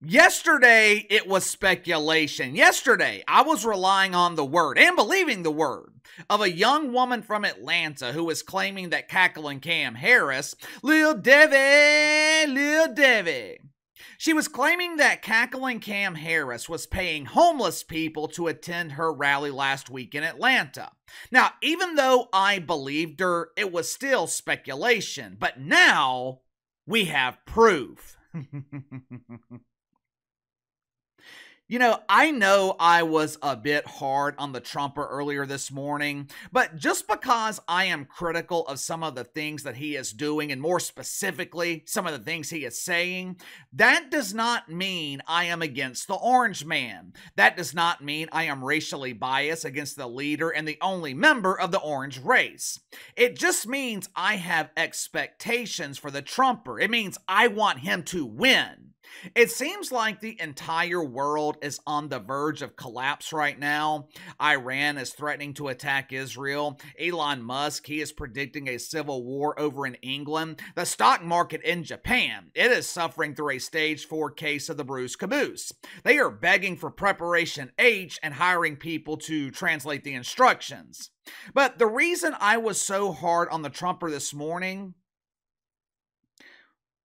Yesterday, it was speculation. Yesterday, I was relying on the word and believing the word of a young woman from Atlanta who was claiming that cackling Cam Harris, Lil Debbie. She was claiming that cackling Cam Harris was paying homeless people to attend her rally last week in Atlanta. Now, even though I believed her, it was still speculation. But now, we have proof. I know I was a bit hard on the Trumper earlier this morning, but just because I am critical of some of the things that he is doing, and more specifically, some of the things he is saying, that does not mean I am against the orange man. That does not mean I am racially biased against the leader and the only member of the orange race. It just means I have expectations for the Trumper. It means I want him to win. It seems like the entire world is on the verge of collapse right now. Iran is threatening to attack Israel. Elon Musk, he is predicting a civil war over in England. The stock market in Japan, it is suffering through a stage 4 case of the Bruce Caboose. They are begging for Preparation H and hiring people to translate the instructions. But the reason I was so hard on the Trumper this morning,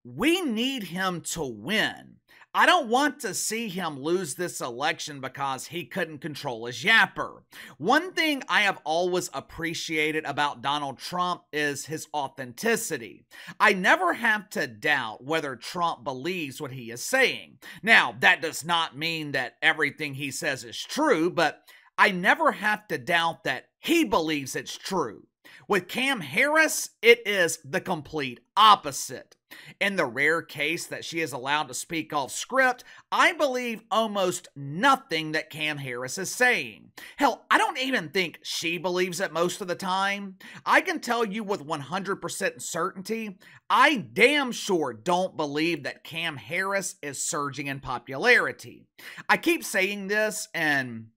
we need him to win. I don't want to see him lose this election because he couldn't control his yapper. One thing I have always appreciated about Donald Trump is his authenticity. I never have to doubt whether Trump believes what he is saying. Now, that does not mean that everything he says is true, but I never have to doubt that he believes it's true. With Cam Harris, it is the complete opposite. In the rare case that she is allowed to speak off script, I believe almost nothing that Cam Harris is saying. Hell, I don't even think she believes it most of the time. I can tell you with 100% certainty, I damn sure don't believe that Cam Harris is surging in popularity. I keep saying this, and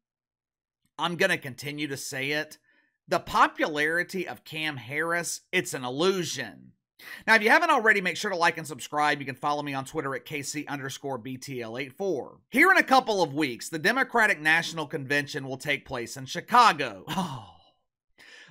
I'm going to continue to say it. The popularity of Cam Harris, it's an illusion. Now, if you haven't already, make sure to like and subscribe. You can follow me on Twitter at KC_BTL84. Here in a couple of weeks, the Democratic National Convention will take place in Chicago.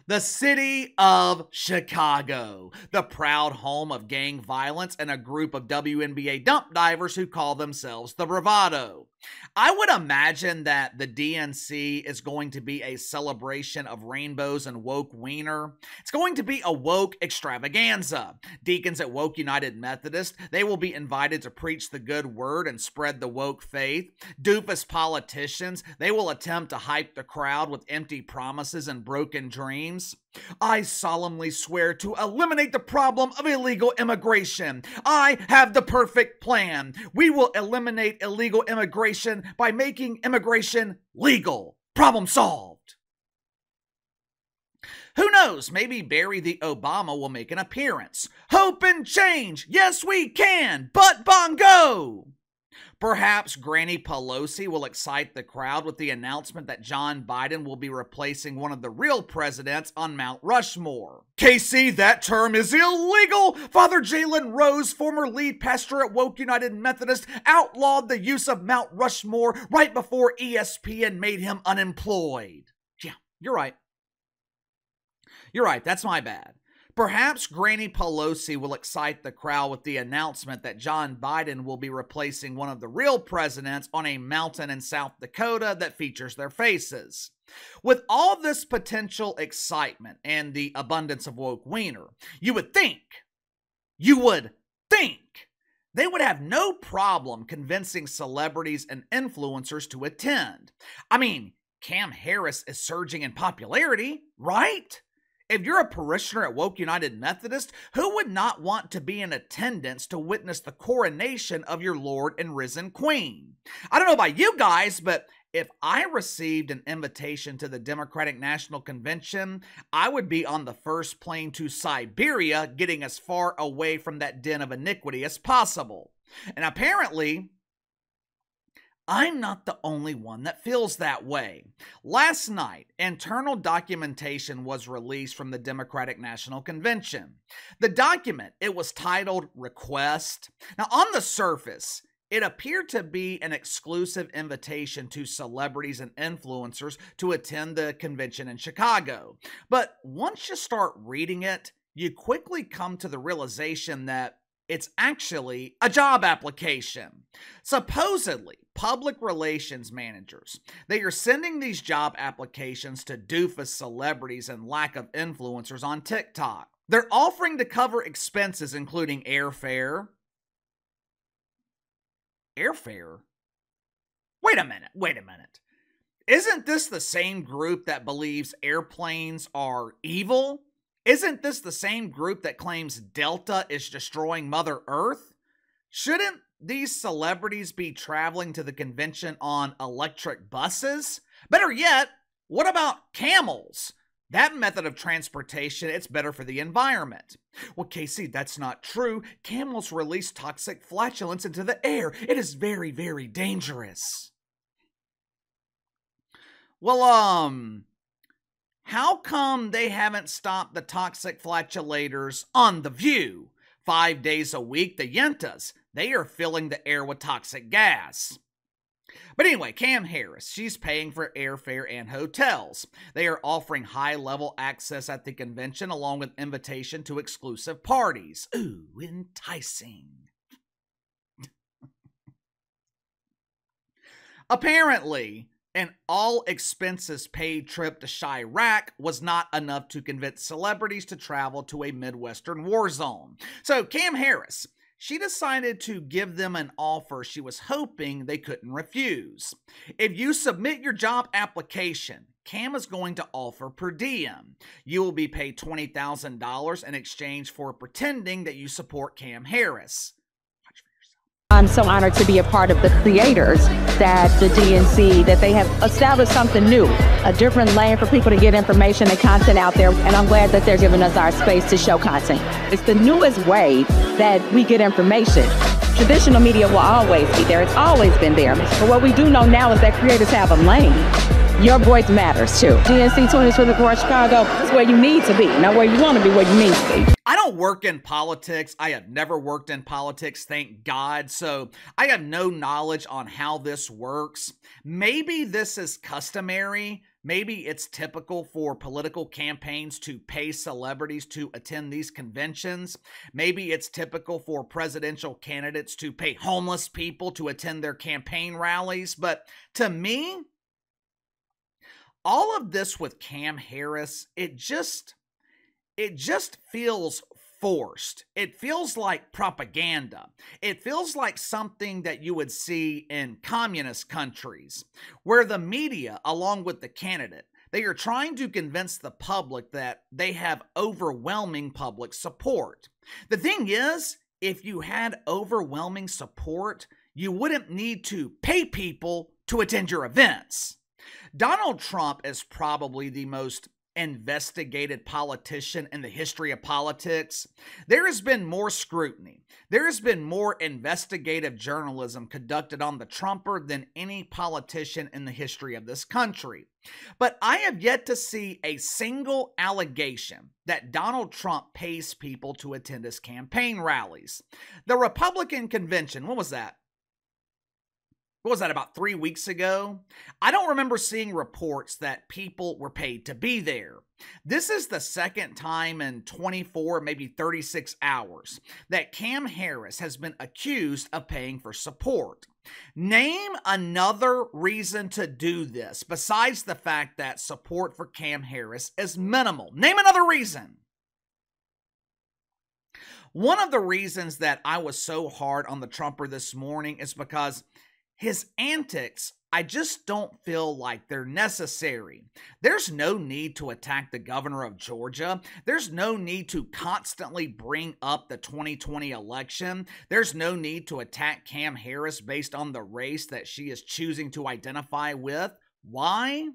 The city of Chicago, the proud home of gang violence and a group of WNBA dump divers who call themselves the Bravado. I would imagine that the DNC is going to be a celebration of rainbows and woke wiener. It's going to be a woke extravaganza. Deacons at Woke United Methodist, they will be invited to preach the good word and spread the woke faith. Doofus politicians, they will attempt to hype the crowd with empty promises and broken dreams. I solemnly swear to eliminate the problem of illegal immigration. I have the perfect plan. We will eliminate illegal immigration by making immigration legal. Problem solved. Who knows? Maybe Barry the Obama will make an appearance. Hope and change. Yes, we can. But bongo. Perhaps Granny Pelosi will excite the crowd with the announcement that John Biden will be replacing one of the real presidents on Mount Rushmore. KC, that term is illegal! Father Jalen Rose, former lead pastor at Woke United Methodist, outlawed the use of Mount Rushmore right before ESPN made him unemployed. Yeah, you're right. You're right, that's my bad. Perhaps Granny Pelosi will excite the crowd with the announcement that John Biden will be replacing one of the real presidents on a mountain in South Dakota that features their faces. With all this potential excitement and the abundance of woke wiener, you would think they would have no problem convincing celebrities and influencers to attend. I mean, Cam Harris is surging in popularity, right? If you're a parishioner at Woke United Methodist, who would not want to be in attendance to witness the coronation of your Lord and risen Queen? I don't know about you guys, but if I received an invitation to the Democratic National Convention, I would be on the first plane to Siberia, getting as far away from that den of iniquity as possible. And apparently, I'm not the only one that feels that way. Last night, internal documentation was released from the Democratic National Convention. The document, it was titled Request. Now, on the surface, It appeared to be an exclusive invitation to celebrities and influencers to attend the convention in Chicago. But once you start reading it, you quickly come to the realization that it's actually a job application. Supposedly, public relations managers, they are sending these job applications to doofus celebrities and lack of influencers on TikTok. They're offering to cover expenses including airfare. Airfare? Wait a minute. Isn't this the same group that believes airplanes are evil? Isn't this the same group that claims Delta is destroying Mother Earth? Shouldn't these celebrities be traveling to the convention on electric buses? Better yet, what about camels? That method of transportation, it's better for the environment. Well, Casey, that's not true. Camels release toxic flatulence into the air. It is very, very dangerous. Well, how come they haven't stopped the toxic flatulators on The View? 5 days a week, the Yentas, they are filling the air with toxic gas. But anyway, Cam Harris, she's paying for airfare and hotels. They are offering high-level access at the convention along with invitation to exclusive parties. Ooh, enticing. Apparently, an all-expenses-paid trip to Chirac was not enough to convince celebrities to travel to a Midwestern war zone. So Cam Harris, she decided to give them an offer she was hoping they couldn't refuse. If you submit your job application, Cam is going to offer per diem. You will be paid $20,000 in exchange for pretending that you support Cam Harris. I'm so honored to be a part of the creators that the DNC, that they have established something new, a different lane for people to get information and content out there. And I'm glad that they're giving us our space to show content. It's the newest way that we get information. Traditional media will always be there. It's always been there. But what we do know now is that creators have a lane. Your voice matters too. DNC 2024 Chicago is where you need to be, not where you want to be, where you need to be. I don't work in politics. I have never worked in politics, thank God. So I have no knowledge on how this works. Maybe this is customary. Maybe it's typical for political campaigns to pay celebrities to attend these conventions. Maybe it's typical for presidential candidates to pay homeless people to attend their campaign rallies. But to me, all of this with Cam Harris, it just feels forced. It feels like propaganda. It feels like something that you would see in communist countries, where the media, along with the candidate, they are trying to convince the public that they have overwhelming public support. The thing is, if you had overwhelming support, you wouldn't need to pay people to attend your events. Donald Trump is probably the most investigated politician in the history of politics. There has been more scrutiny. There has been more investigative journalism conducted on the Trumper than any politician in the history of this country. But I have yet to see a single allegation that Donald Trump pays people to attend his campaign rallies. The Republican convention, what was that? About 3 weeks ago? I don't remember seeing reports that people were paid to be there. This is the second time in 24, maybe 36 hours that Cam Harris has been accused of paying for support. Name another reason to do this besides the fact that support for Cam Harris is minimal. Name another reason. One of the reasons that I was so hard on the Trumper this morning is because his antics, I just don't feel like they're necessary. There's no need to attack the governor of Georgia. There's no need to constantly bring up the 2020 election. There's no need to attack Cam Harris based on the race that she is choosing to identify with. Why?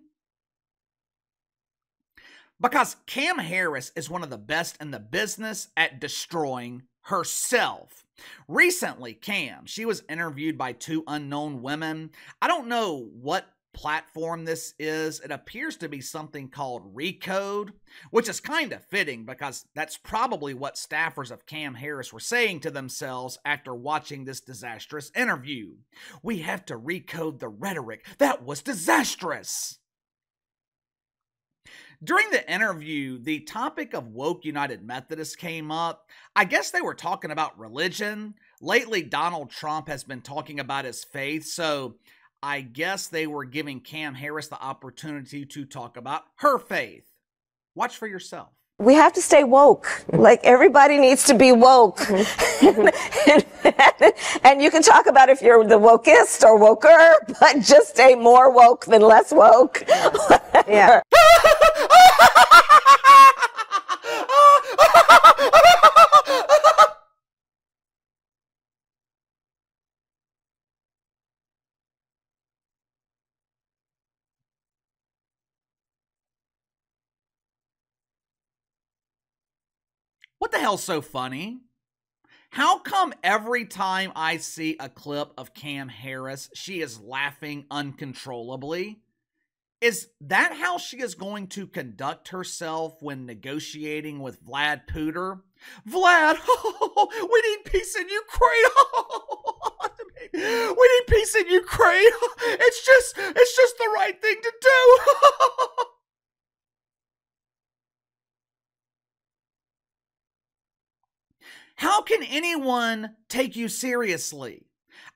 Because Cam Harris is one of the best in the business at destroying herself. Recently, Cam, she was interviewed by two unknown women. I don't know what platform this is, it appears to be something called Recode, which is kind of fitting because that's probably what staffers of Cam Harris were saying to themselves after watching this disastrous interview. We have to recode the rhetoric. That was disastrous. During the interview, the topic of woke United Methodists came up. I guess they were talking about religion. Lately, Donald Trump has been talking about his faith, so I guess they were giving Cam Harris the opportunity to talk about her faith. Watch for yourself. We have to stay woke. Like, everybody needs to be woke. And you can talk about if you're the wokest or woker, but just stay more woke than less woke. Yeah. What the hell's so funny? How come every time I see a clip of Cam Harris, she is laughing uncontrollably? Is that how she is going to conduct herself when negotiating with Vlad Putin? Vlad, we need peace in Ukraine. We need peace in Ukraine. It's just the right thing to do. How can anyone take you seriously?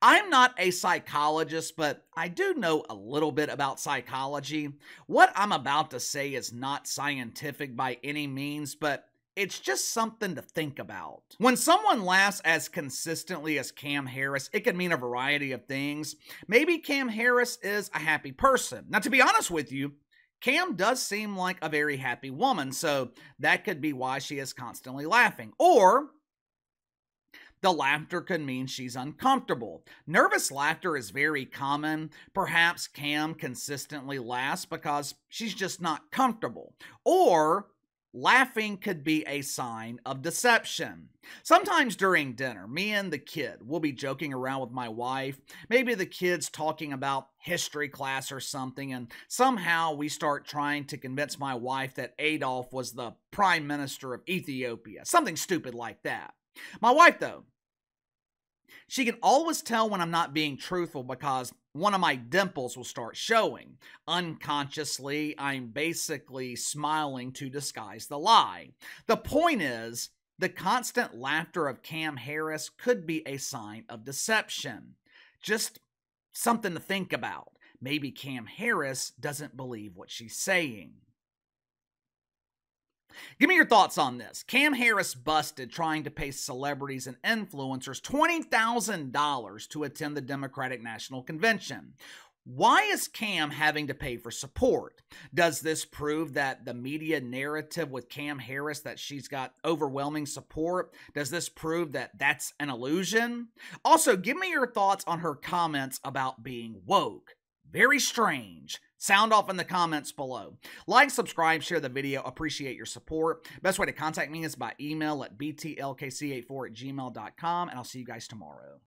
I'm not a psychologist, but I do know a little bit about psychology. What I'm about to say is not scientific by any means, but it's just something to think about. When someone laughs as consistently as Cam Harris, it can mean a variety of things. Maybe Cam Harris is a happy person. Now, to be honest with you, Cam does seem like a very happy woman, so that could be why she is constantly laughing. Or the laughter could mean she's uncomfortable. Nervous laughter is very common. Perhaps Cam consistently laughs because she's just not comfortable. Or laughing could be a sign of deception. Sometimes during dinner, me and the kid will be joking around with my wife. Maybe the kid's talking about history class or something, and somehow we start trying to convince my wife that Adolf was the prime minister of Ethiopia. Something stupid like that. My wife, though, she can always tell when I'm not being truthful because one of my dimples will start showing. Unconsciously, I'm basically smiling to disguise the lie. The point is, the constant laughter of Cam Harris could be a sign of deception. Just something to think about. Maybe Cam Harris doesn't believe what she's saying. Give me your thoughts on this. Cam Harris busted trying to pay celebrities and influencers $20,000 to attend the Democratic National Convention. Why is Cam having to pay for support? Does this prove that the media narrative with Cam Harris that she's got overwhelming support? Does this prove that that's an illusion? Also, give me your thoughts on her comments about being woke. Very strange. Sound off in the comments below. Like, subscribe, share the video. Appreciate your support. Best way to contact me is by email at btlkc84@gmail.com, and I'll see you guys tomorrow.